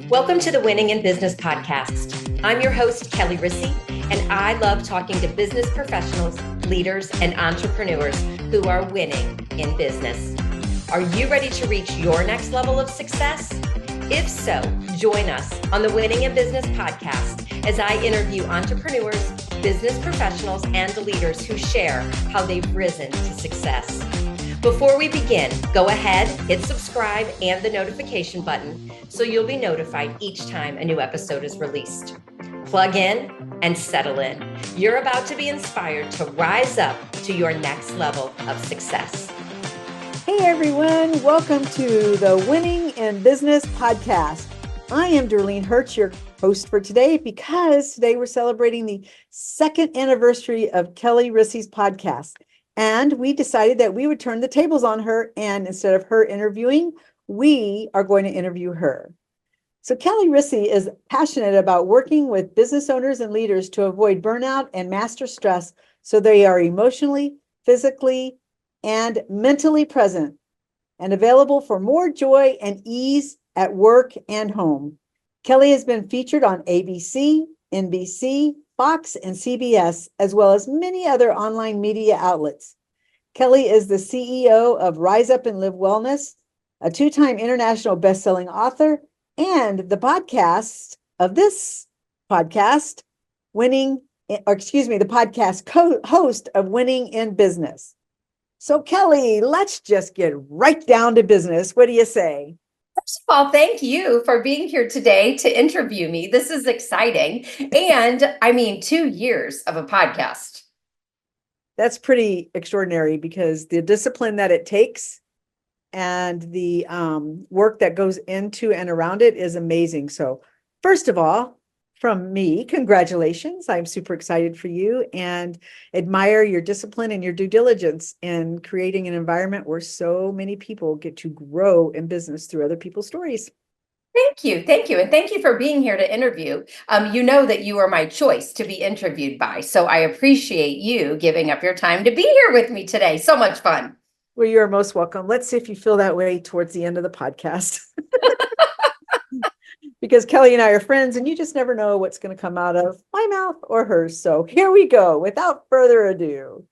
Welcome to the Winning in Business podcast. I'm your host, Kelli Risse, and I love talking to business professionals, leaders, and entrepreneurs who are winning in business. Are you ready to reach your next level of success? If so, join us on the Winning in Business podcast as I interview entrepreneurs, business professionals, and leaders who share how they've risen to success. Before we begin, go ahead, hit subscribe and the notification button so you'll be notified each time a new episode is released. Plug in and settle in. You're about to be inspired to rise up to your next level of success. Hey everyone, welcome to the Winning in Business podcast. I am Derlene Hirtz, your host for today, because today we're celebrating the second anniversary of Kelli Risse's podcast. And we decided that we would turn the tables on her, and instead of her interviewing, we are going to interview her. So Kelli Risse is passionate about working with business owners and leaders to avoid burnout and master stress so they are emotionally, physically, and mentally present and available for more joy and ease at work and home. Kelli has been featured on ABC, NBC, Fox, and CBS, as well as many other online media outlets. Kelli is the CEO of Rise Up and Live Wellness, a two-time international best-selling author, and the podcast of this podcast, the podcast host of Winning in Business. So Kelli, let's just get right down to business. What do you say? First of all, thank you for being here today to interview me. This is exciting. And 2 years of a podcast. That's pretty extraordinary because the discipline that it takes and the work that goes into and around it is amazing. So first of all, from me, congratulations. I'm super excited for you and admire your discipline and your due diligence in creating an environment where so many people get to grow in business through other people's stories. Thank you. And thank you for being here to interview. You know that you are my choice to be interviewed by, so I appreciate you giving up your time to be here with me today. So much fun. Well, you're most welcome. Let's see if you feel that way towards the end of the podcast. Because Kelli and I are friends, and you just never know what's going to come out of my mouth or hers. So here we go. Without further ado,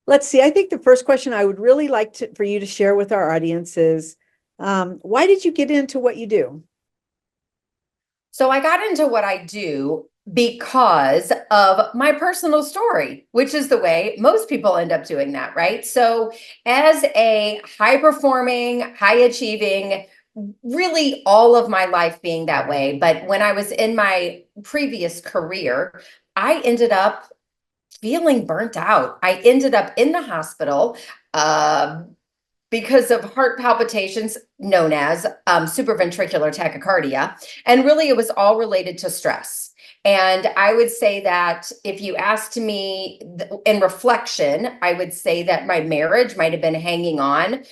let's see. I think the first question I would really like for you to share with our audience is, why did you get into what you do? So I got into what I do because of my personal story, which is the way most people end up doing that, right? So as a high-performing, high-achieving, really all of my life being that way. But when I was in my previous career, I ended up feeling burnt out. I ended up in the hospital because of heart palpitations known as supraventricular tachycardia. And really, it was all related to stress. And I would say that if you asked me in reflection, I would say that my marriage might have been hanging on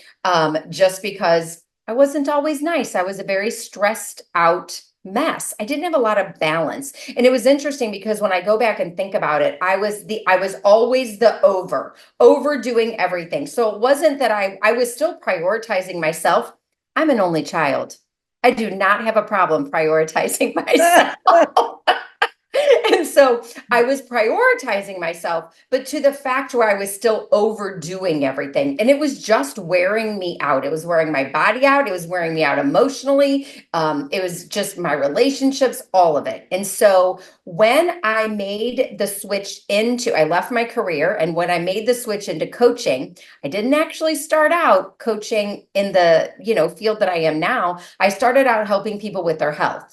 just because I wasn't always nice. I was a very stressed out mess. I didn't have a lot of balance. And it was interesting because when I go back and think about it, I was always the overdoing everything. So it wasn't that I was still prioritizing myself. I'm an only child. I do not have a problem prioritizing myself. And so I was prioritizing myself, but to the fact where I was still overdoing everything. And it was just wearing me out. It was wearing my body out. It was wearing me out emotionally. It was just my relationships, all of it. And so when I made the switch I left my career, and when I made the switch into coaching, I didn't actually start out coaching in the, field that I am now. I started out helping people with their health.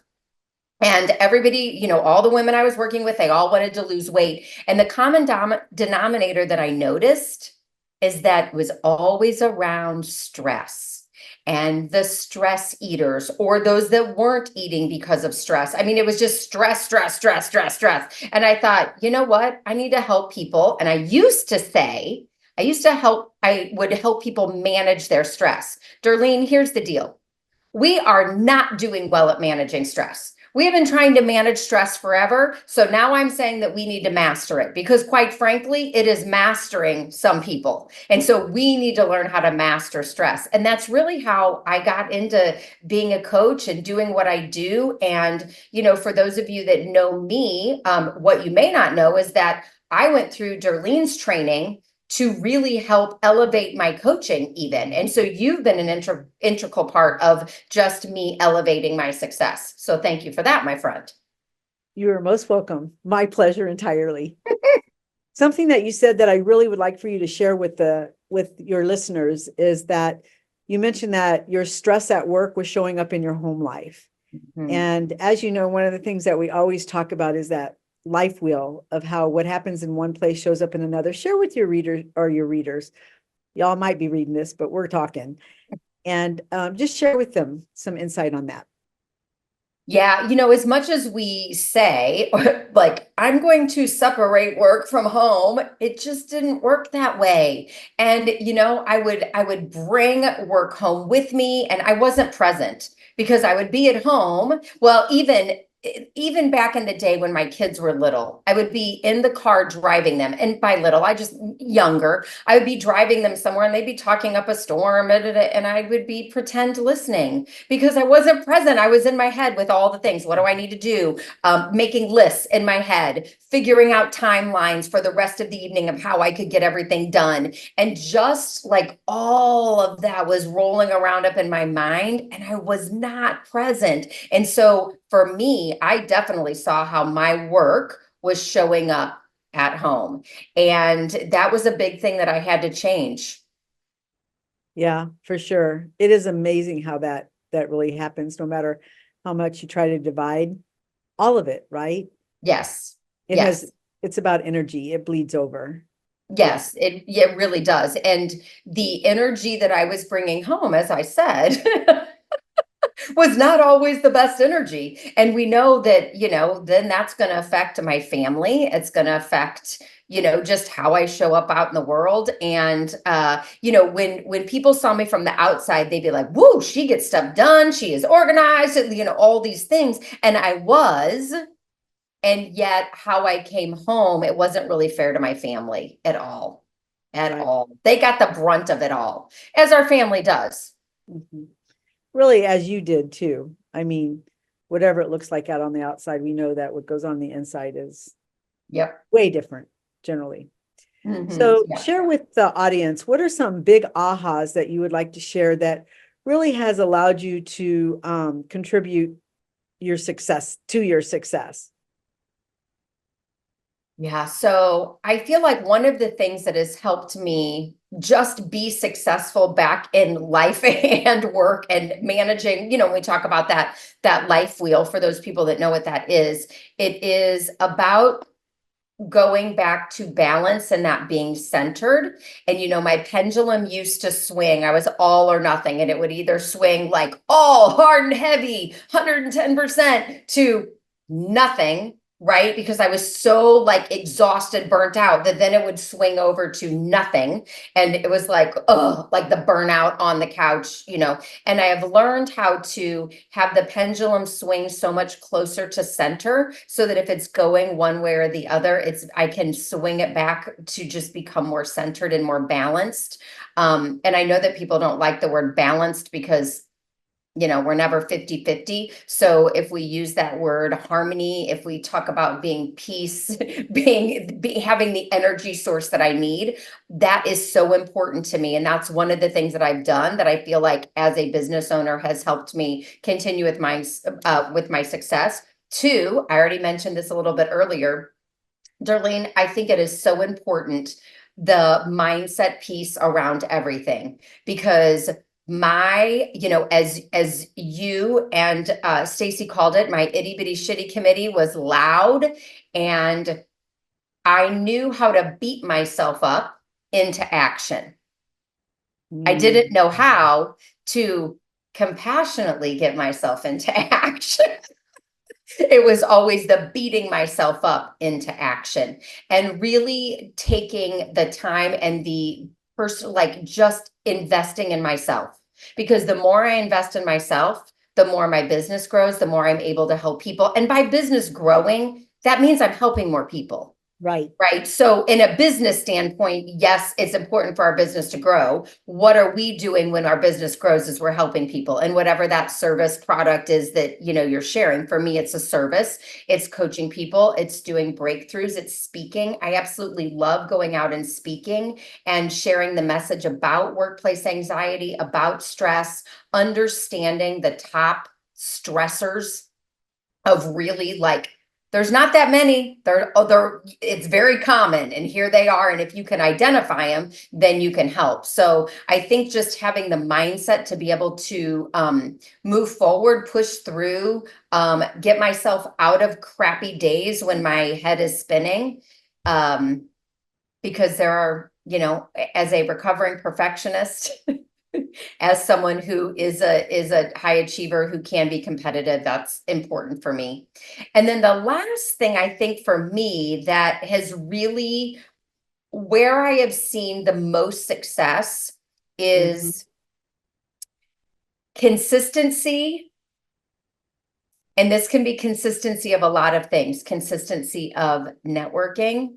And everybody, all the women I was working with, they all wanted to lose weight. And the common denominator that I noticed is that it was always around stress. And the stress eaters, or those that weren't eating because of stress. It was just stress. And I thought, you know what? I need to help people. And I would help people manage their stress. Derlene, here's the deal. We are not doing well at managing stress. We have been trying to manage stress forever. So now I'm saying that we need to master it because, quite frankly, it is mastering some people. And so we need to learn how to master stress. And that's really how I got into being a coach and doing what I do. And, for those of you that know me, what you may not know is that I went through Derlene's training to really help elevate my coaching even. And so you've been an integral part of just me elevating my success. So thank you for that, my friend. You are most welcome. My pleasure entirely. Something that you said that I really would like for you to share with your listeners is that you mentioned that your stress at work was showing up in your home life. Mm-hmm. And as you know, one of the things that we always talk about is that life wheel of how what happens in one place shows up in another. Share with your readers. Y'all might be reading this, but we're talking. And just share with them some insight on that. Yeah, as much as we say, like, I'm going to separate work from home, it just didn't work that way. And, I would bring work home with me and I wasn't present because I would be at home. Well, even back in the day when my kids were little, I would be in the car driving them. And by little, I just younger, I would be driving them somewhere and they'd be talking up a storm and I would be pretend listening because I wasn't present. I was in my head with all the things. What do I need to do? Making lists in my head, figuring out timelines for the rest of the evening of how I could get everything done. And just like all of that was rolling around up in my mind and I was not present. And so for me, I definitely saw how my work was showing up at home. And that was a big thing that I had to change. Yeah, for sure. It is amazing how that really happens, no matter how much you try to divide all of it, right? Yes. It's about energy. It bleeds over. Yes, it really does. And the energy that I was bringing home, as I said, was not always the best energy. And we know that, then that's going to affect my family. It's going to affect, just how I show up out in the world. And, when people saw me from the outside, they'd be like, whoa, she gets stuff done. She is organized, all these things. And I was, and yet how I came home, it wasn't really fair to my family at all, all. They got the brunt of it all, as our family does. Mm-hmm. Really, as you did too. I mean, whatever it looks like out on the outside, we know that what goes on the inside is way different generally. Mm-hmm. So share with the audience, what are some big ahas that you would like to share that really has allowed you to contribute your success to your success? Yeah, so I feel like one of the things that has helped me just be successful back in life and work and managing, when we talk about that life wheel, for those people that know what that is, it is about going back to balance and not being centered. And, my pendulum used to swing. I was all or nothing, and it would either swing like all hard and heavy, 110% to nothing. Right? Because I was so like exhausted, burnt out, that then it would swing over to nothing. And it was like, oh, like the burnout on the couch, and I have learned how to have the pendulum swing so much closer to center so that if it's going one way or the other, I can swing it back to just become more centered and more balanced. And I know that people don't like the word balanced because we're never 50-50. So if we use that word harmony, if we talk about being peace, having the energy source that I need, that is so important to me. And that's one of the things that I've done that I feel like as a business owner has helped me continue with my success. Two, I already mentioned this a little bit earlier, Derlene, I think it is so important, the mindset piece around everything, because as you and Stacy called it, my itty bitty shitty committee was loud, and I knew how to beat myself up into action. I didn't know how to compassionately get myself into action. It was always the beating myself up into action, and really taking the time and the person, like just investing in myself, because the more I invest in myself, the more my business grows, the more I'm able to help people. And by business growing, that means I'm helping more people. Right. Right. So in a business standpoint, yes, it's important for our business to grow. What are we doing when our business grows is we're helping people, and whatever that service product is that, you're sharing. For me, it's a service. It's coaching people. It's doing breakthroughs. It's speaking. I absolutely love going out and speaking and sharing the message about workplace anxiety, about stress, understanding the top stressors of really there's not that many. It's very common, and here they are. And if you can identify them, then you can help. So I think just having the mindset to be able to move forward, push through, get myself out of crappy days when my head is spinning, because there are, as a recovering perfectionist, as someone who is a high achiever who can be competitive, that's important for me. And then the last thing I think for me that has really, where I have seen the most success is consistency. And this can be consistency of a lot of things: consistency of networking,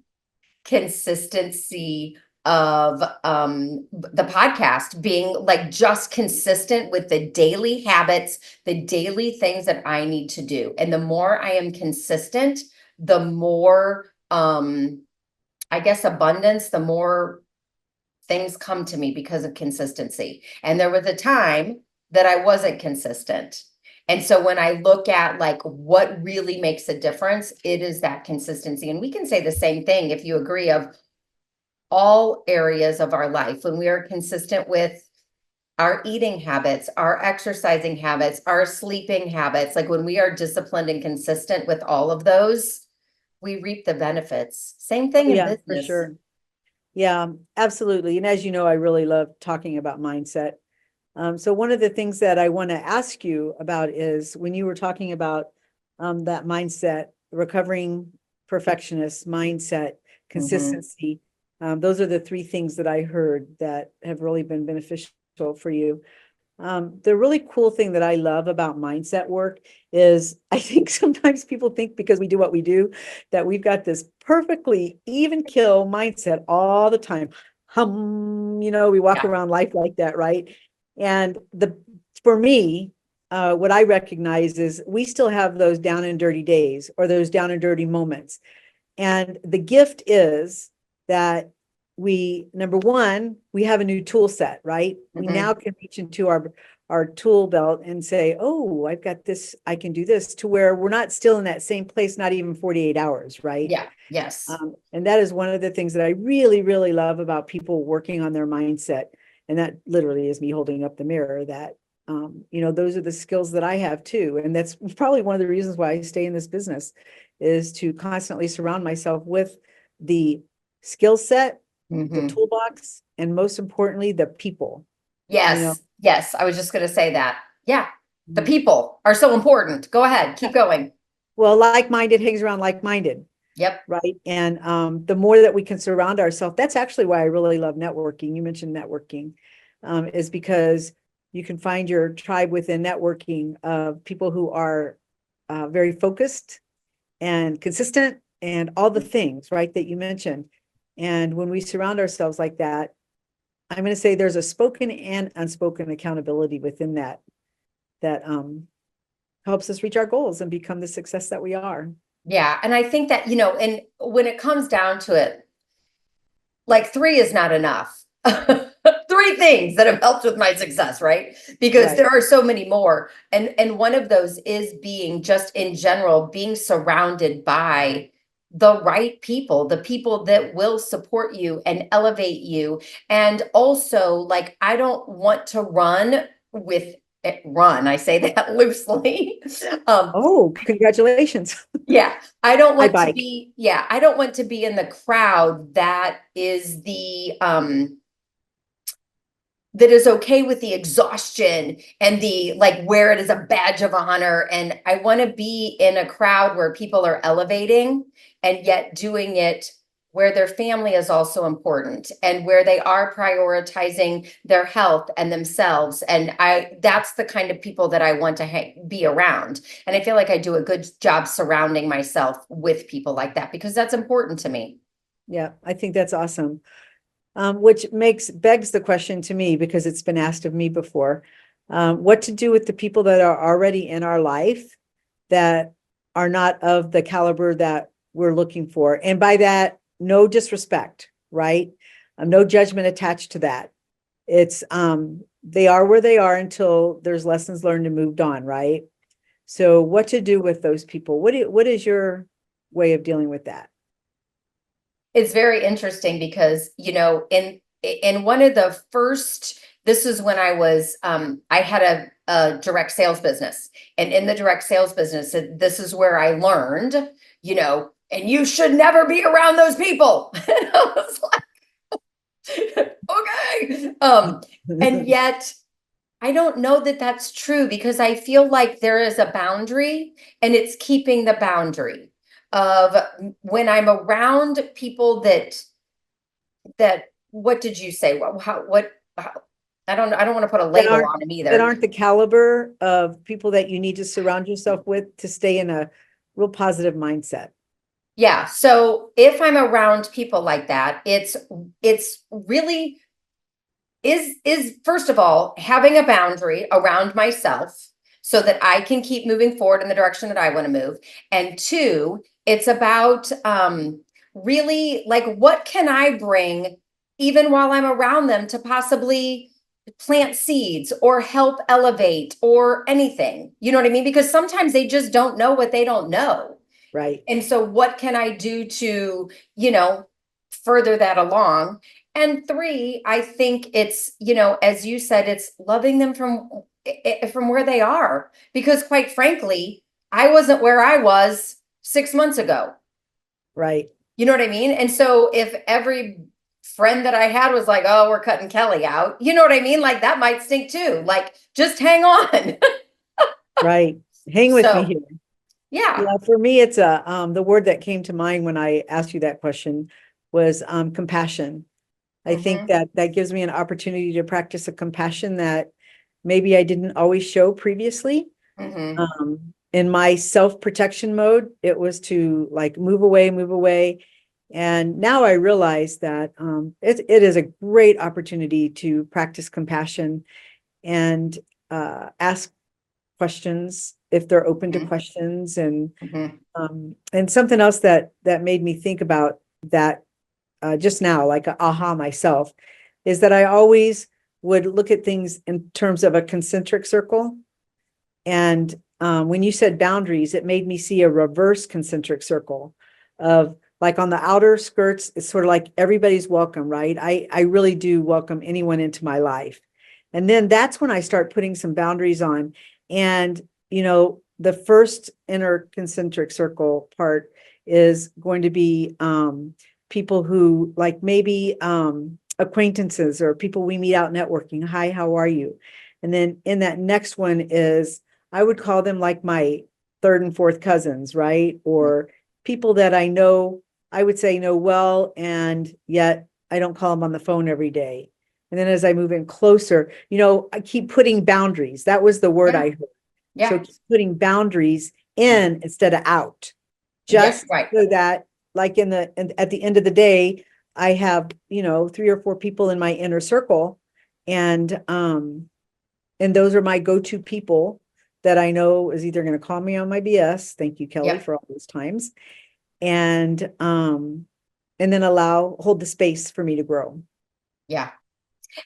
consistency of the podcast, being just consistent with the daily habits, the daily things that I need to do. And the more I am consistent, the more I guess abundance, the more things come to me because of consistency. And there was a time that I wasn't consistent. And so when I look at what really makes a difference, it is that consistency. And we can say the same thing, if you agree, of all areas of our life. When we are consistent with our eating habits, our exercising habits, our sleeping habits, when we are disciplined and consistent with all of those, we reap the benefits. Same thing in business. For sure. Yeah, absolutely. And as you know, I really love talking about mindset. So one of the things that I want to ask you about is when you were talking about that mindset, recovering perfectionist mindset, consistency. Those are the three things that I heard that have really been beneficial for you. The really cool thing that I love about mindset work is I think sometimes people think because we do what we do, that we've got this perfectly even kill mindset all the time. We walk around life like that, right? And for me, what I recognize is we still have those down and dirty days or those down and dirty moments. And the gift is that number one, we have a new tool set, right? We now can reach into our tool belt and say, oh, I've got this, I can do this, to where we're not still in that same place, not even 48 hours, right? Yeah. Yes. And that is one of the things that I really, really love about people working on their mindset. And that literally is me holding up the mirror that, those are the skills that I have too. And that's probably one of the reasons why I stay in this business, is to constantly surround myself with the skill set, the toolbox, and most importantly, the people. Yes. Yes. I was just going to say that. Yeah. The people are so important. Go ahead. Keep going. Well, like-minded hangs around like-minded. Yep. Right. And the more that we can surround ourselves, that's actually why I really love networking. You mentioned networking, is because you can find your tribe within networking of people who are very focused and consistent and all the things, right, that you mentioned. And when we surround ourselves like that, I'm going to say there's a spoken and unspoken accountability within that helps us reach our goals and become the success that we are. Yeah. And I think that, and when it comes down to it, 3 is not enough. 3 things that have helped with my success, right? Because there are so many more. And one of those is being, just in general, being surrounded by the right people, the people that will support you and elevate you. And also, I don't want to I say that loosely. Oh, congratulations. Yeah, I don't want I to be, I don't want to be in the crowd that is that is okay with the exhaustion and the where it is a badge of honor. And I want to be in a crowd where people are elevating and yet doing it where their family is also important and where they are prioritizing their health and themselves. And that's the kind of people that I want to be around. And I feel like I do a good job surrounding myself with people like that because that's important to me. Yeah, I think that's awesome. Which begs the question to me, because it's been asked of me before, what to do with the people that are already in our life that are not of the caliber that we're looking for. And by that, no disrespect, right? No judgment attached to that. It's they are where they are until there's lessons learned and moved on, right? So what to do with those people? What is your way of dealing with that? It's very interesting because, in one of the first, this is when I had a direct sales business. And in the direct sales business, this is where I learned, and you should never be around those people. And I was like, okay. And yet I don't know that that's true because I feel like there is a boundary and it's keeping the boundary of when I'm around people that what did you say? I don't want to put a label on them That either. aren't the caliber of people that you need to surround yourself with to stay in a real positive mindset. Yeah. So if I'm around people like that, it's really is first of all having a boundary around myself so that I can keep moving forward in the direction that I want to move. And two, it's about really like what can I bring even while I'm around them to possibly plant seeds or help elevate or anything. You know what I mean? Because sometimes they just don't know what they don't know. Right. And so what can I do to, further that along? And three, I think it's, as you said, it's loving them from where they are. Because quite frankly, I wasn't where I was 6 months ago. Right. You know what I mean? And so if every friend that I had was like, oh, we're cutting Kelli out, you know what I mean? Like that might stink too. Like just hang on. Right. Hang with me So here. yeah. Yeah, for me, it's the word that came to mind when I asked you that question was compassion. I think that gives me an opportunity to practice a compassion that maybe I didn't always show previously. In my self-protection mode, it was to like move away. And now I realize that it is a great opportunity to practice compassion and ask questions if they're open to questions. And something else that made me think about that just now, like a aha myself, is that I always would look at things in terms of a concentric circle. And when you said boundaries, it made me see a reverse concentric circle of like on the outer skirts, it's sort of like everybody's welcome, right? I really do welcome anyone into my life. And then that's when I start putting some boundaries on. And, the first inner concentric circle part is going to be people who like maybe acquaintances or people we meet out networking. Hi, how are you? And then in that next one is, I would call them like my third and fourth cousins, right? Or people that I know, I would say know well, and yet I don't call them on the phone every day. And then as I move in closer, I keep putting boundaries. That was the word I heard. Yeah. So keep putting boundaries in instead of out, just right. so that like at the end of the day, I have, 3 or 4 people in my inner circle. And those are my go-to people that I know is either going to call me on my BS. Thank you, Kelli, for all those times. And then hold the space for me to grow. Yeah.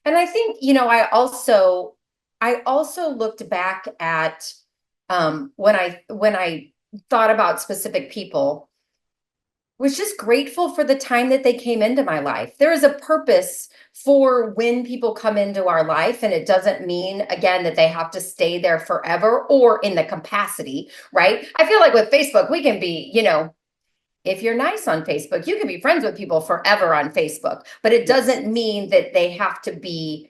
And I think, I also looked back at when I thought about specific people, was just grateful for the time that they came into my life. There is a purpose for when people come into our life, and it doesn't mean, again, that they have to stay there forever or in the capacity, right? I feel like with Facebook, we can be, if you're nice on Facebook, you can be friends with people forever on Facebook, but it doesn't mean that they have to be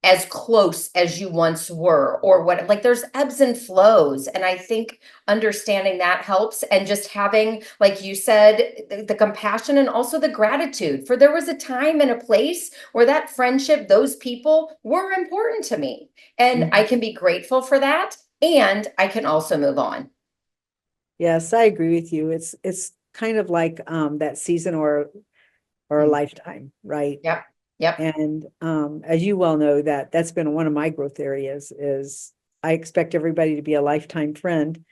as close as you once were, or what, like there's ebbs and flows. And I think understanding that helps, and just having, like you said, the compassion and also the gratitude for there was a time and a place where that friendship, those people were important to me. And I can be grateful for that. And I can also move on. Yes, I agree with you. It's kind of like that season or a lifetime, right? Yep. Yep. And as you well know, that's been one of my growth areas is I expect everybody to be a lifetime friend.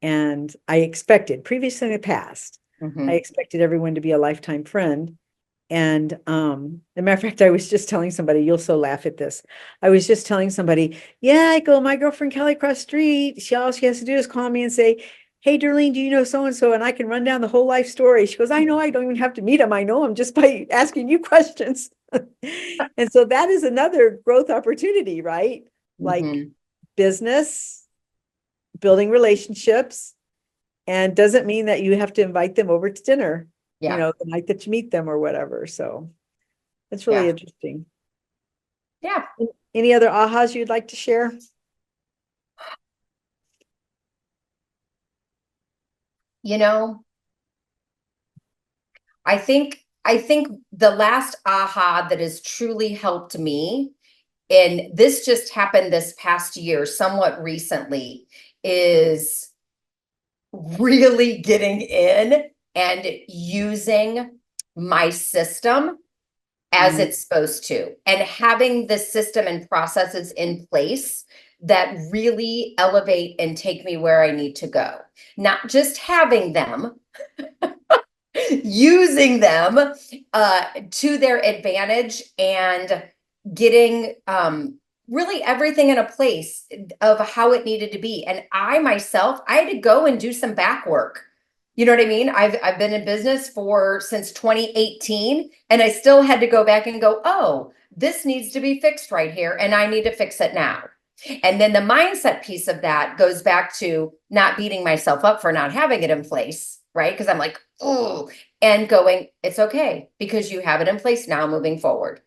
And I expected previously in the past, I expected everyone to be a lifetime friend. And as a matter of fact, I was just telling somebody, you'll so laugh at this. I was just telling somebody, yeah, I go, my girlfriend Kelly across the street, all she has to do is call me and say, hey, Derlene, do you know so-and-so? And I can run down the whole life story. She goes, I know, I don't even have to meet them. I know them just by asking you questions. And so that is another growth opportunity, right? Like business, building relationships, and doesn't mean that you have to invite them over to dinner, Yeah. the night that you meet them or whatever. So it's really interesting. Yeah. Any other ahas you'd like to share? I think the last aha that has truly helped me, and this just happened this past year, somewhat recently, is really getting in and using my system as it's supposed to, and having the system and processes in place that really elevate and take me where I need to go. Not just having them, using them to their advantage, and getting really everything in a place of how it needed to be. And I myself, I had to go and do some back work. You know what I mean? I've been in business since 2018, and I still had to go back and go, oh, this needs to be fixed right here, and I need to fix it now. And then the mindset piece of that goes back to not beating myself up for not having it in place, right? Because I'm like, oh, and going, it's okay because you have it in place now moving forward.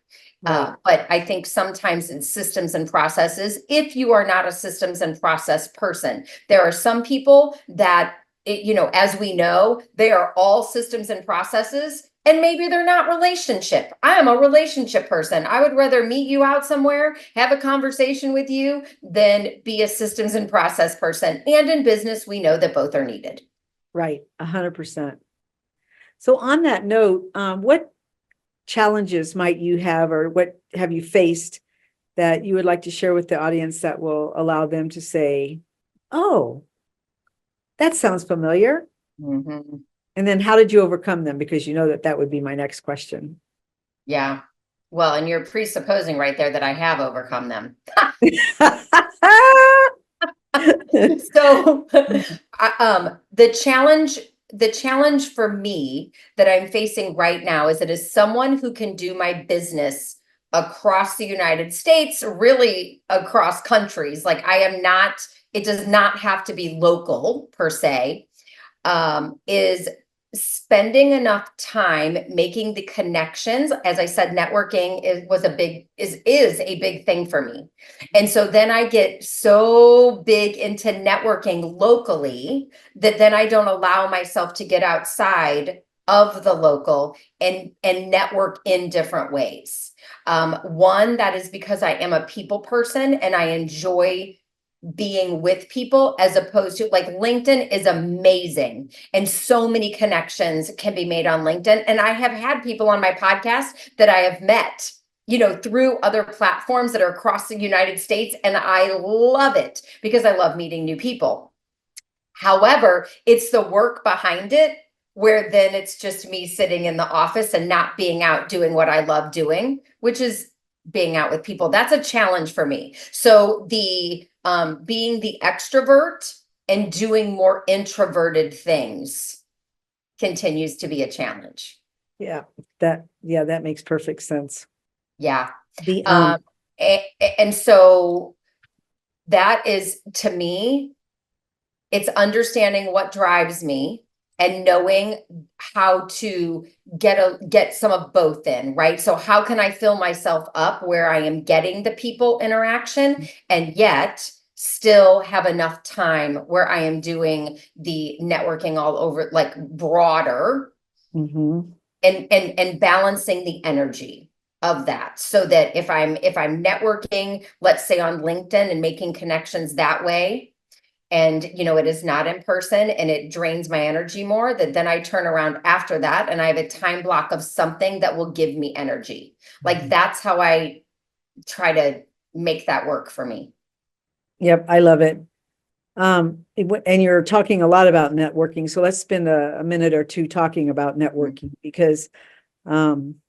Right. But I think sometimes in systems and processes, if you are not a systems and process person, there are some people that, as we know, they are all systems and processes, and maybe they're not relationship. I am a relationship person. I would rather meet you out somewhere, have a conversation with you, than be a systems and process person. And in business, we know that both are needed. Right. 100%. So on that note, what challenges might you have, or what have you faced that you would like to share with the audience that will allow them to say, oh, that sounds familiar? And then how did you overcome them? Because you know that would be my next question. Yeah. Well, and you're presupposing right there that I have overcome them. So the challenge for me that I'm facing right now is that as someone who can do my business across the United States, really across countries, like it does not have to be local per se, is spending enough time making the connections. As I said, networking is a big thing for me. And so then I get so big into networking locally that then I don't allow myself to get outside of the local and network in different ways. One, that is because I am a people person and I enjoy being with people, as opposed to, like, LinkedIn is amazing and so many connections can be made on LinkedIn. And I have had people on my podcast that I have met, through other platforms that are across the United States. And I love it because I love meeting new people. However, it's the work behind it where then it's just me sitting in the office and not being out doing what I love doing, which is being out with people. That's a challenge for me. So the being the extrovert and doing more introverted things continues to be a challenge. Yeah, that makes perfect sense. Yeah. And so that is, to me, it's understanding what drives me and knowing how to get some of both in, right? So how can I fill myself up where I am getting the people interaction and yet still have enough time where I am doing the networking all over, like broader, Mm-hmm. and balancing the energy of that, so that if I'm networking, let's say on LinkedIn, and making connections that way, and it is not in person and it drains my energy more, that then I turn around after that and I have a time block of something that will give me energy. Like that's how I try to make that work for me. Yep, I love it. And you're talking a lot about networking. So let's spend a minute or two talking about networking, because when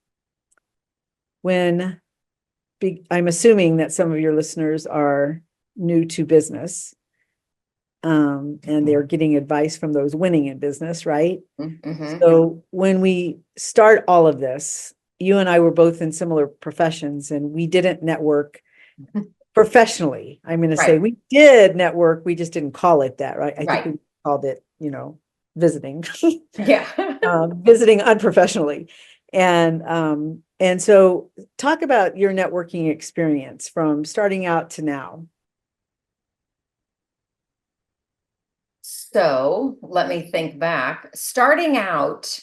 I'm assuming that some of your listeners are new to business, and they're getting advice from those winning in business, right? Mm-hmm. So when we start all of this, you and I were both in similar professions, and we didn't network professionally. I'm going to say Right. we did network, we just didn't call it that, right? I think Right. we called it, visiting, Yeah. visiting unprofessionally. And so talk about your networking experience from starting out to now. So let me think back. Starting out,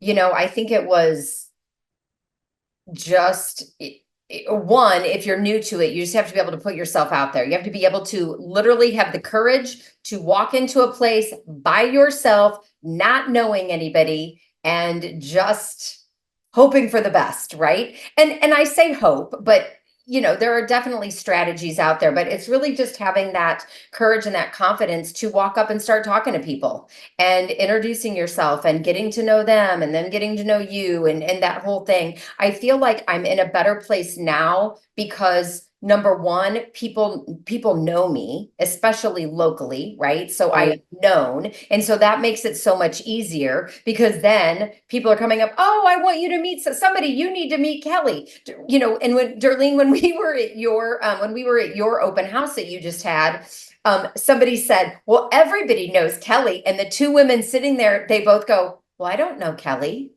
I think it was just one, if you're new to it, you just have to be able to put yourself out there. You have to be able to literally have the courage to walk into a place by yourself, not knowing anybody, and just hoping for the best, right? And I say hope, but there are definitely strategies out there, but it's really just having that courage and that confidence to walk up and start talking to people and introducing yourself and getting to know them and then getting to know you, and that whole thing. I feel like I'm in a better place now because number one, people know me, especially locally, right? So I am Right. known. And so that makes it so much easier, because then people are coming up, oh, I want you to meet somebody, you need to meet Kelly. And when Derlene, when we were at your open house that you just had, somebody said, well, everybody knows Kelly. And the two women sitting there, they both go, well, I don't know Kelly.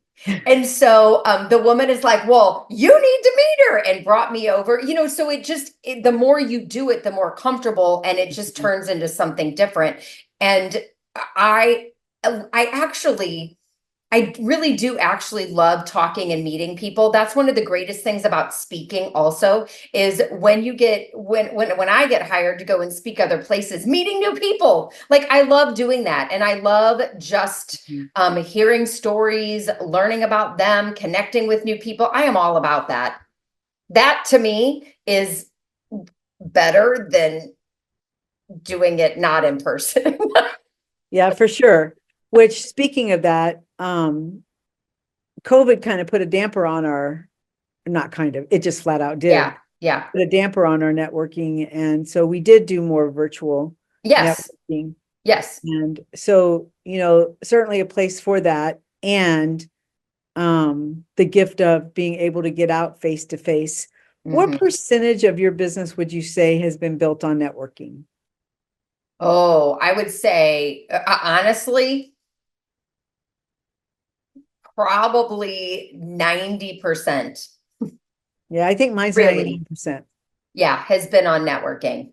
And so the woman is like, well, you need to meet her, and brought me over, so the more you do it, the more comfortable, and it just turns into something different. And I, I really do actually love talking and meeting people. That's one of the greatest things about speaking also, is when I get hired to go and speak other places, meeting new people. Like I love doing that. And I love just hearing stories, learning about them, connecting with new people. I am all about that. That to me is better than doing it not in person. Yeah, for sure. Which, speaking of that, COVID kind of put a damper on not kind of, it just flat out did Yeah. Yeah. put a damper on our networking. And so we did do more virtual Yes. networking. Yes. And so, certainly a place for that. And the gift of being able to get out face to face. What Mhm. percentage of your business would you say has been built on networking? Oh, I would say, honestly, probably 90%. Yeah, I think mine's Really, 99%. yeah, has been on networking.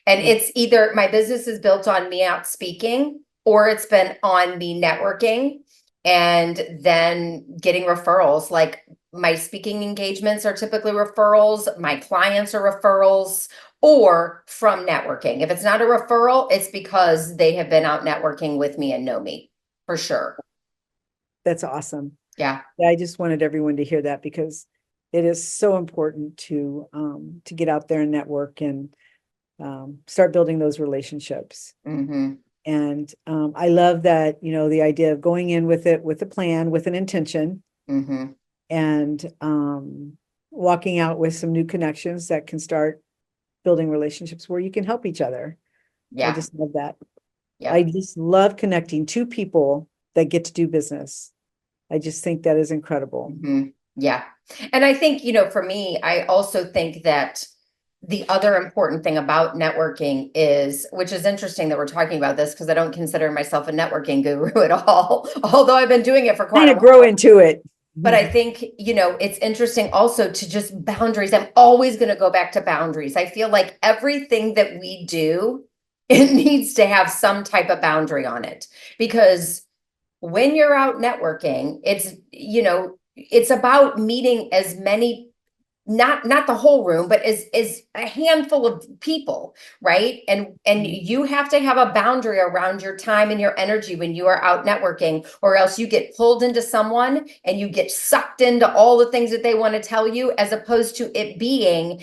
And Yeah. it's either my business is built on me out speaking, or it's been on me networking and then getting referrals. Like my speaking engagements are typically referrals, my clients are referrals, or from networking. If it's not a referral, it's because they have been out networking with me and know me for sure. That's awesome. Yeah. Yeah, I just wanted everyone to hear that, because it is so important to get out there and network and start building those relationships. Mm-hmm. And I love that, the idea of going in with it, with a plan, with an intention, Mm-hmm. and walking out with some new connections that can start building relationships where you can help each other. I Yeah. just love that. I Yep. just love connecting two people that get to do business. I just think that is incredible. Mm-hmm. Yeah. And I think, for me, I also think that the other important thing about networking is, which is interesting that we're talking about this because I don't consider myself a networking guru at all, although I've been doing it for quite Kind a of grow while. into it. But I think, it's interesting also to just boundaries. I'm always going to go back to boundaries. I feel like everything that we do, it needs to have some type of boundary on it, because when you're out networking, it's about meeting as many, not the whole room, but is a handful of people, right? And you have to have a boundary around your time and your energy when you are out networking, or else you get pulled into someone and you get sucked into all the things that they want to tell you, as opposed to it being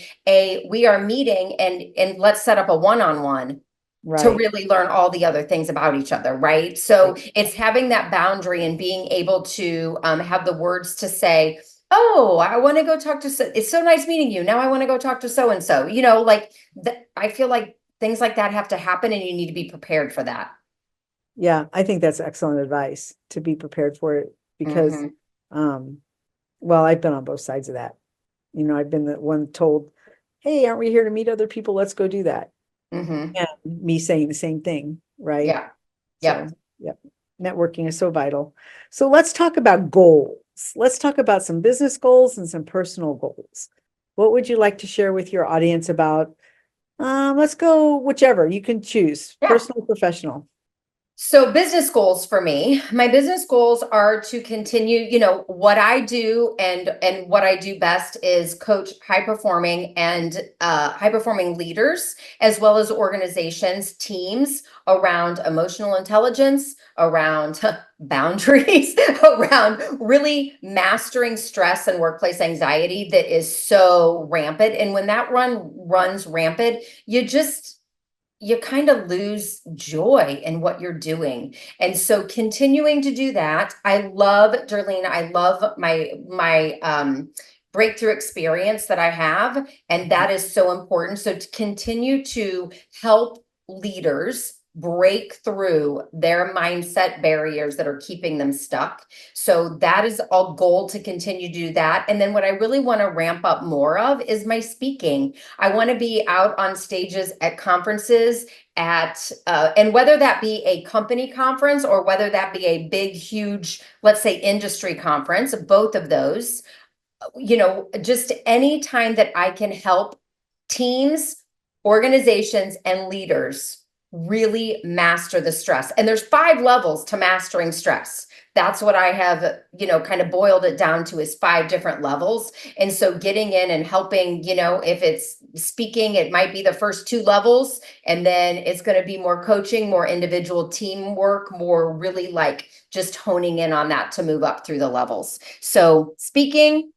we are meeting and let's set up a one-on-one to Right. really learn all the other things about each other, right? So it's having that boundary and being able to have the words to say, oh, I want to go talk to, it's so nice meeting you. Now I want to go talk to so-and-so, I feel like things like that have to happen, and you need to be prepared for that. Yeah, I think that's excellent advice, to be prepared for it, because, Mhm. well, I've been on both sides of that. I've been the one told, hey, aren't we here to meet other people? Let's go do that. Mhm. And me saying the same thing, right? Yeah. So, Yep. yep, networking is so vital. So let's talk about goals. Let's talk about some business goals and some personal goals. What would you like to share with your audience about? Let's go whichever you can choose, Yeah. personal, professional. So business goals for me, my business goals are to continue, what I do, and what I do best is coach high performing leaders, as well as organizations, teams, around emotional intelligence, around boundaries, around really mastering stress and workplace anxiety that is so rampant. And when that runs rampant, you kind of lose joy in what you're doing. And so continuing to do that, I love, Darlene, I love my breakthrough experience that I have. And that is so important. So to continue to help leaders break through their mindset barriers that are keeping them stuck. So that is a goal, to continue to do that. And then what I really want to ramp up more of is my speaking. I want to be out on stages at conferences, and whether that be a company conference or whether that be a big, huge, let's say, industry conference, both of those, just any time that I can help teams, organizations, and leaders really master the stress. And there's 5 levels to mastering stress. That's what I have, kind of boiled it down to, is 5 different levels. And so getting in and helping, if it's speaking, it might be the first 2 levels, and then it's going to be more coaching, more individual teamwork, more really like just honing in on that to move up through the levels. So speaking,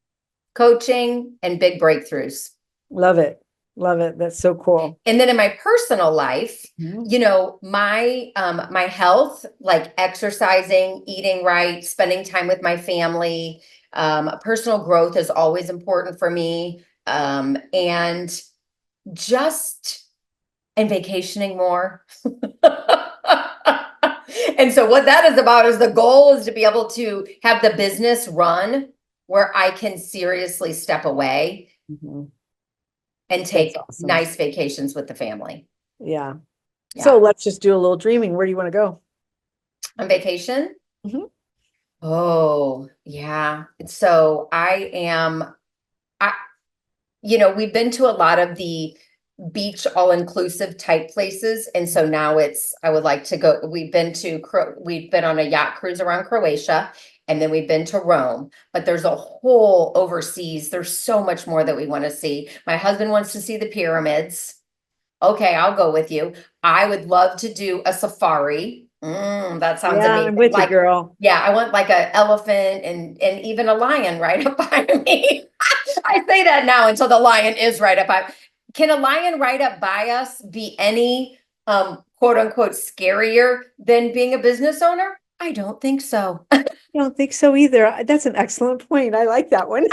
coaching, and big breakthroughs. Love it. Love it. That's so cool. And then in my personal life, Mhm. my health, like exercising, eating right, spending time with my family, personal growth is always important for me. And just and vacationing more. And so what that is about is, the goal is to be able to have the business run where I can seriously step away Mhm. and That's take awesome. nice vacations with the family. Yeah. Yeah. So let's just do a little dreaming. Where do you want to go? On vacation? Mhm. Oh, yeah. So I, we've been to a lot of the beach all-inclusive type places. And so now I would like to go, we've been on a yacht cruise around Croatia, and then we've been to Rome, but there's a whole overseas. There's so much more that we want to see. My husband wants to see the pyramids. Okay, I'll go with you. I would love to do a safari. That sounds Yeah, amazing. I'm with you, Like, girl. yeah, I want like an elephant and even a lion right up by me. I say that now until the lion is right up by. Can a lion right up by us be any quote unquote scarier than being a business owner? I don't think so. I don't think so either. That's an excellent point. I like that one.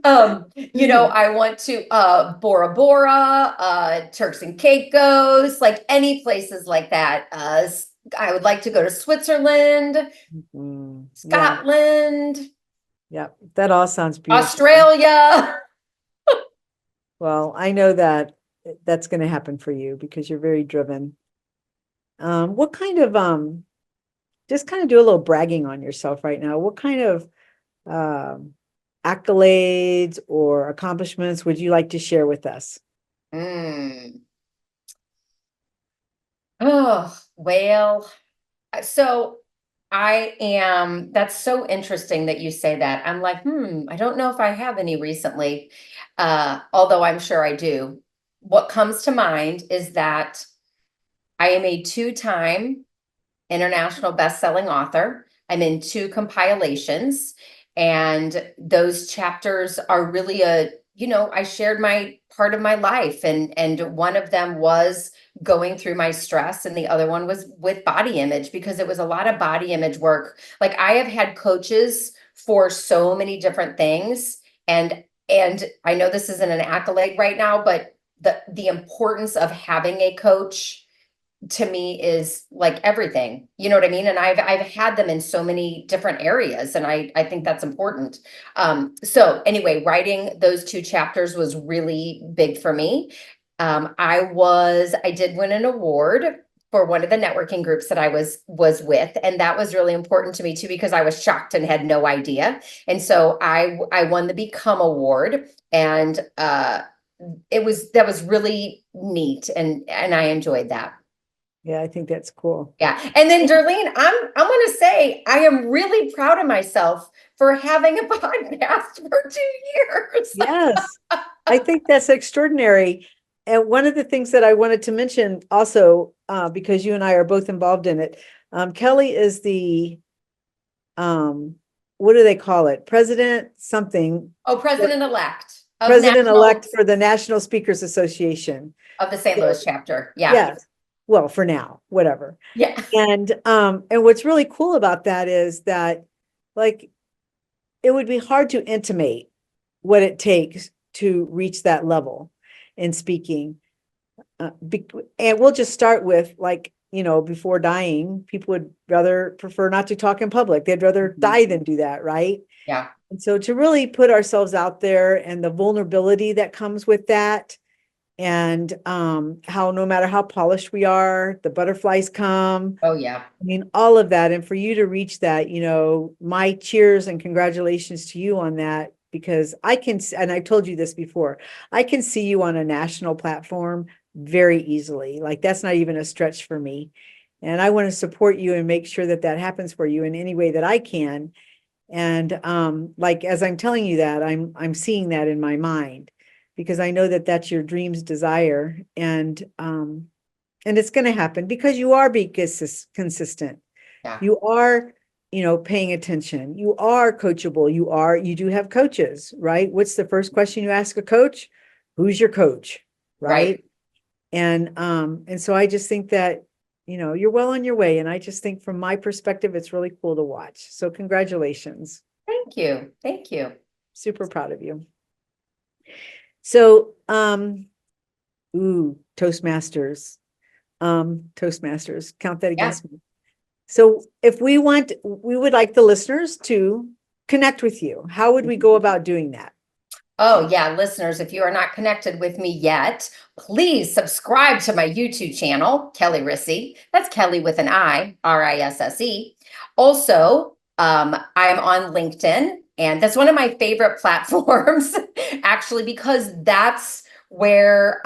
I want to Bora Bora, Turks and Caicos, like any places like that. I would like to go to Switzerland, Mhm. Yeah, Scotland, yeah. That all sounds beautiful. Australia. Well, I know that that's going to happen for you because you're very driven. What kind of just kind of do a little bragging on yourself right now. What kind of um accolades or accomplishments would you like to share with us? Mm. Oh, well, so that's so interesting that you say that. I'm like, I don't know if I have any recently, although I'm sure I do. What comes to mind is that I am a two-time international best-selling author. I'm in two compilations, and those chapters are really I shared my part of my life, and one of them was going through my stress, and the other one was with body image because it was a lot of body image work. Like I have had coaches for so many different things, and I know this isn't an accolade right now, but the importance of having a coach to me is like everything. You know what I mean? And I've had them in so many different areas, and I think that's important. So anyway, writing those two chapters was really big for me. I did win an award for one of the networking groups that I was with, and that was really important to me too because I was shocked and had no idea. And so I won the Become Award, and that was really neat, and I enjoyed that. Yeah, I think that's cool. Yeah. And then Darlene, I'm gonna say I am really proud of myself for having a podcast for 2 years. Yes, I think that's extraordinary. And one of the things that I wanted to mention also, because you and I are both involved in it, Kelly is the, what do they call it? President something, Oh, president-elect president-elect for the National Speakers Association. of the St. Louis chapter. Yeah. Yes. Well, for now, whatever. Yeah. And what's really cool about that is that, like, it would be hard to intimate what it takes to reach that level in speaking. And we'll just start with, like, before dying, people would rather prefer not to talk in public. They'd rather die than do that, right? Yeah. And so to really put ourselves out there and the vulnerability that comes with that, and how no matter how polished we are, the butterflies come. Oh, yeah. I mean, all of that. And for you to reach that, my cheers and congratulations to you on that, because and I told you this before, I can see you on a national platform very easily. Like that's not even a stretch for me. And I want to support you and make sure that that happens for you in any way that I can. And like, as I'm telling you that, I'm seeing that in my mind, because I know that that's your dream's desire. And it's going to happen because you are being consistent. Yeah. You are, paying attention. You are coachable. You do have coaches, right? What's the first question you ask a coach? Who's your coach? Right. And so I just think that, you're well on your way. And I just think from my perspective, it's really cool to watch. So congratulations. Thank you. Thank you. Super proud of you. So, Toastmasters. Toastmasters, count that against me. So if we would like the listeners to connect with you. How would we go about doing that? Oh, yeah, listeners, if you are not connected with me yet, please subscribe to my YouTube channel, Kelli Risse. That's Kelly with an I, Risse. Also, I am on LinkedIn, and that's one of my favorite platforms, actually, because that's where,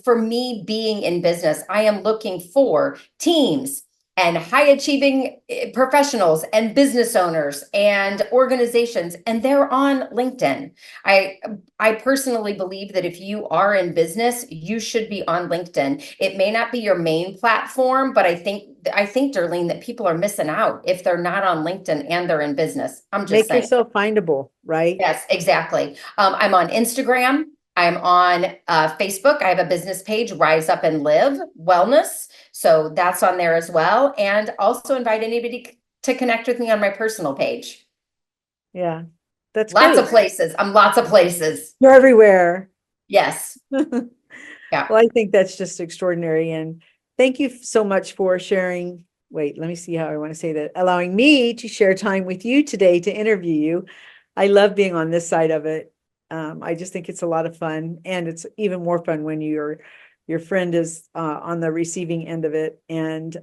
for me being in business, I am looking for teams and high achieving professionals and business owners and organizations, and they're on LinkedIn. I personally believe that if you are in business, you should be on LinkedIn. It may not be your main platform, but I think, Darlene, that people are missing out if they're not on LinkedIn and they're in business. I'm just saying. Make yourself findable, right? Yes, exactly. I'm on Instagram. I'm on Facebook. I have a business page, Rise Up and Live Wellness. So that's on there as well. And also invite anybody to connect with me on my personal page. Yeah, that's lots great. of places. I'm lots of places. You're everywhere. Yes. Yeah. Well, I think that's just extraordinary. And thank you so much for sharing. Wait, let me see how I want to say that. Allowing me to share time with you today to interview you. I love being on this side of it. I just think it's a lot of fun, and it's even more fun when your friend is on the receiving end of it. And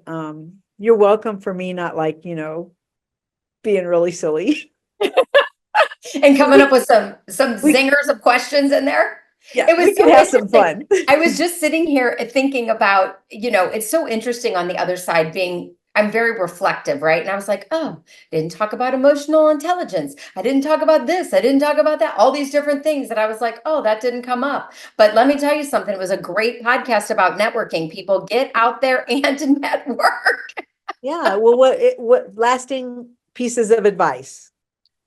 you're welcome for me not like, being really silly. And coming up with some We, zingers of questions in there. yeah, It was we so could have some interesting. fun. I was just sitting here thinking about, it's so interesting on the other side I'm very reflective, right? And I was like, oh, didn't talk about emotional intelligence. I didn't talk about this. I didn't talk about that. All these different things that I was like, oh, that didn't come up. But let me tell you something. It was a great podcast about networking. People get out there and network. Yeah. Well, what lasting pieces of advice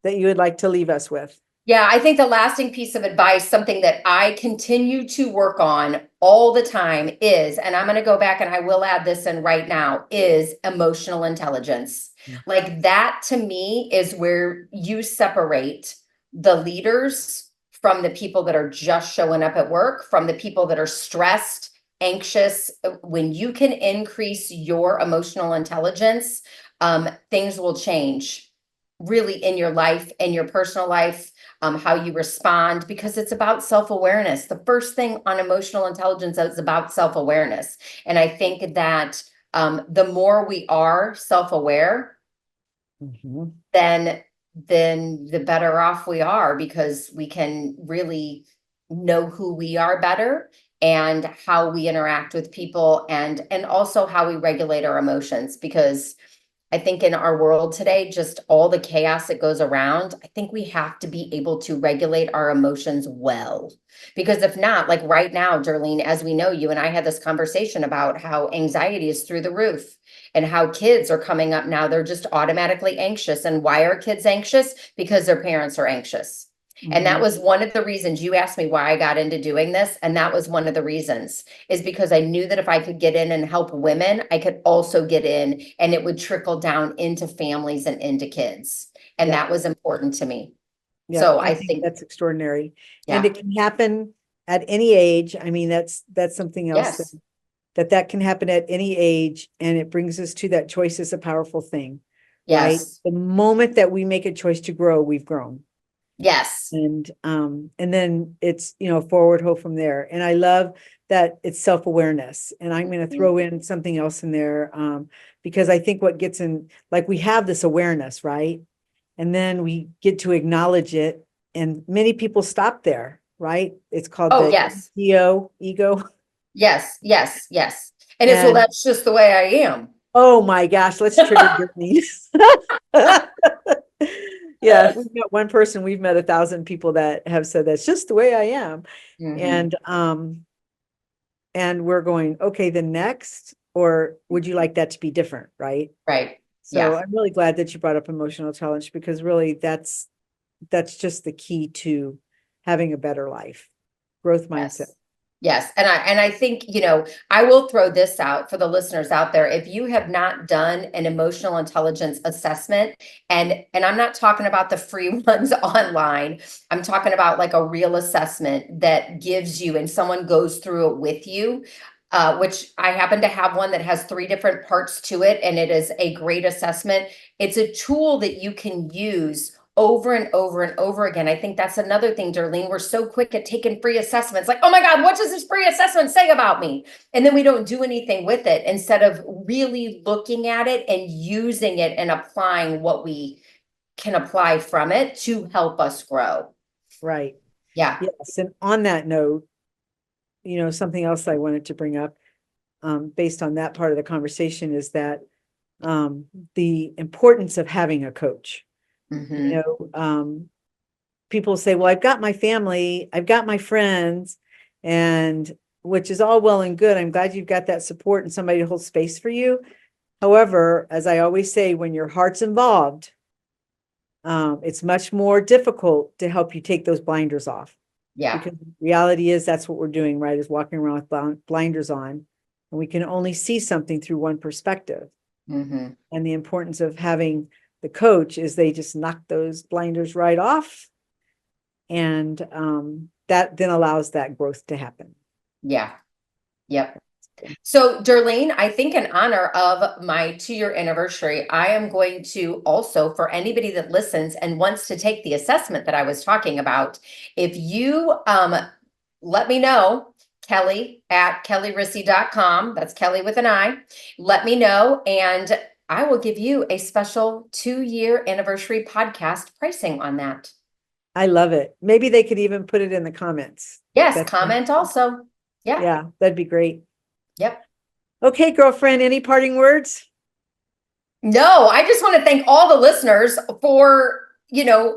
that you would like to leave us with? Yeah, I think the lasting piece of advice, something that I continue to work on all the time is, and I'm going to go back and I will add this in right now, is emotional intelligence. Like that to me is where you separate the leaders from the people that are just showing up at work, from the people that are stressed, anxious. When you can increase your emotional intelligence, things will change really in your life, in your personal life, how you respond, because it's about self-awareness. The first thing on emotional intelligence is about self-awareness. And I think that the more we are self-aware, Mhm. then the better off we are, because we can really know who we are better and how we interact with people, and also how we regulate our emotions. Because I think in our world today, just all the chaos that goes around, I think we have to be able to regulate our emotions well. Because if not, like right now, Derlene, as we know, you and I had this conversation about how anxiety is through the roof and how kids are coming up now. They're just automatically anxious. And why are kids anxious? Because their parents are anxious. And that Mhm. was one of the reasons you asked me why I got into doing this. And that was one of the reasons, is because I knew that if I could get in and help women, I could also get in and it would trickle down into families and into kids. And Yeah. that was important to me. Yeah. So I I think think, that's extraordinary. And yeah, it can happen at any age. I mean, that's something else yes, that can happen at any age. And it brings us to that choice is a powerful thing, right? yes, The moment that we make a choice to grow, we've grown. yes, And then it's, forward hope from there. And I love that it's self-awareness. And I'm going to throw in something else in there, because I think what gets in, like, we have this awareness, right? And then we get to acknowledge it. And many people stop there, right? It's called oh, the yes, ego. yes, yes, yes. And it's, well, And that's just the way I am. oh my gosh, let's trigger Brittany. Yeah, if we've met one person, we've met 1,000 people that have said that's just the way I am. Mhm. And we're going, okay, the next, or would you like that to be different, right? Right. So Yeah. I'm really glad that you brought up emotional challenge, because really that's just the key to having a better life, growth mindset. Yes. Yes. And I think, I will throw this out for the listeners out there. If you have not done an emotional intelligence assessment, and I'm not talking about the free ones online, I'm talking about like a real assessment that gives you, and someone goes through it with you. Which I happen to have one that has 3 different parts to it, and it is a great assessment. It's a tool that you can use over and over and over again. I think that's another thing, Darlene. We're so quick at taking free assessments. Like, oh my God, what does this free assessment say about me? And then we don't do anything with it, instead of really looking at it and using it and applying what we can apply from it to help us grow. Right. Yeah. Yes. And on that note, something else I wanted to bring up, based on that part of the conversation, is that the importance of having a coach. Hmm. People say, well, I've got my family, I've got my friends, and which is all well and good. I'm glad you've got that support and somebody to hold space for you. However, as I always say, when your heart's involved, it's much more difficult to help you take those blinders off. Yeah. Because reality is that's what we're doing, right? Is walking around with blinders on, and we can only see something through one perspective. Hmm. And the importance of having the coach is they just knock those blinders right off. And that then allows that growth to happen. Yeah. Yep. So, Derlene, I think in honor of my 2-year anniversary, I am going to also, for anybody that listens and wants to take the assessment that I was talking about, if you let me know, Kelli at kellyrisse.com, that's Kelli with an I, let me know, and I will give you a special 2-year anniversary podcast pricing on that. I love it. Maybe they could even put it in the comments. Yes, comment also. Yeah. Yeah, that'd be great. Yep. Okay, girlfriend, any parting words? No, I just want to thank all the listeners for,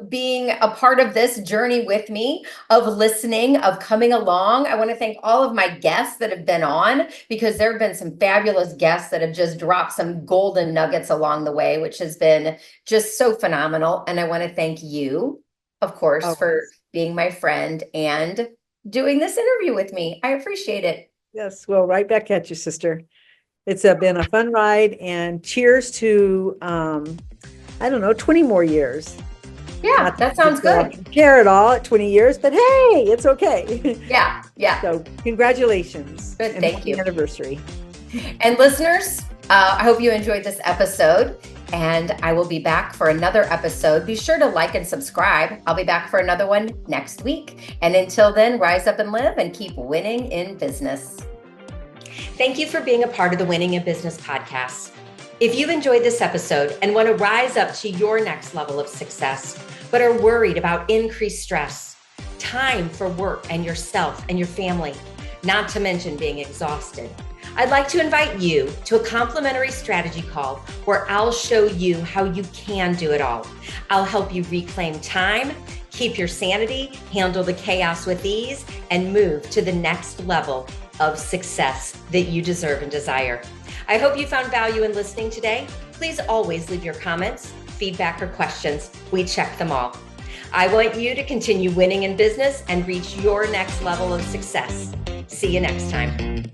being a part of this journey with me, of listening, of coming along. I want to thank all of my guests that have been on, because there have been some fabulous guests that have just dropped some golden nuggets along the way, which has been just so phenomenal. And I want to thank you, of course, for being my friend and doing this interview with me. I appreciate it. Yes, well, right back at you, sister. It's been a fun ride, and cheers to, 20 more years. Yeah, that sounds good. Care at all at 20 years, but hey, it's okay. Yeah. So congratulations. Good, thank you. Anniversary. And listeners, I hope you enjoyed this episode, and I will be back for another episode. Be sure to like and subscribe. I'll be back for another one next week. And until then, rise up and live and keep winning in business. Thank you for being a part of the Winning in Business podcast. If you've enjoyed this episode and want to rise up to your next level of success, but are worried about increased stress, time for work and yourself and your family, not to mention being exhausted, I'd like to invite you to a complimentary strategy call where I'll show you how you can do it all. I'll help you reclaim time, keep your sanity, handle the chaos with ease, and move to the next level of success that you deserve and desire. I hope you found value in listening today. Please always leave your comments, feedback, or questions. We check them all. I want you to continue winning in business and reach your next level of success. See you next time.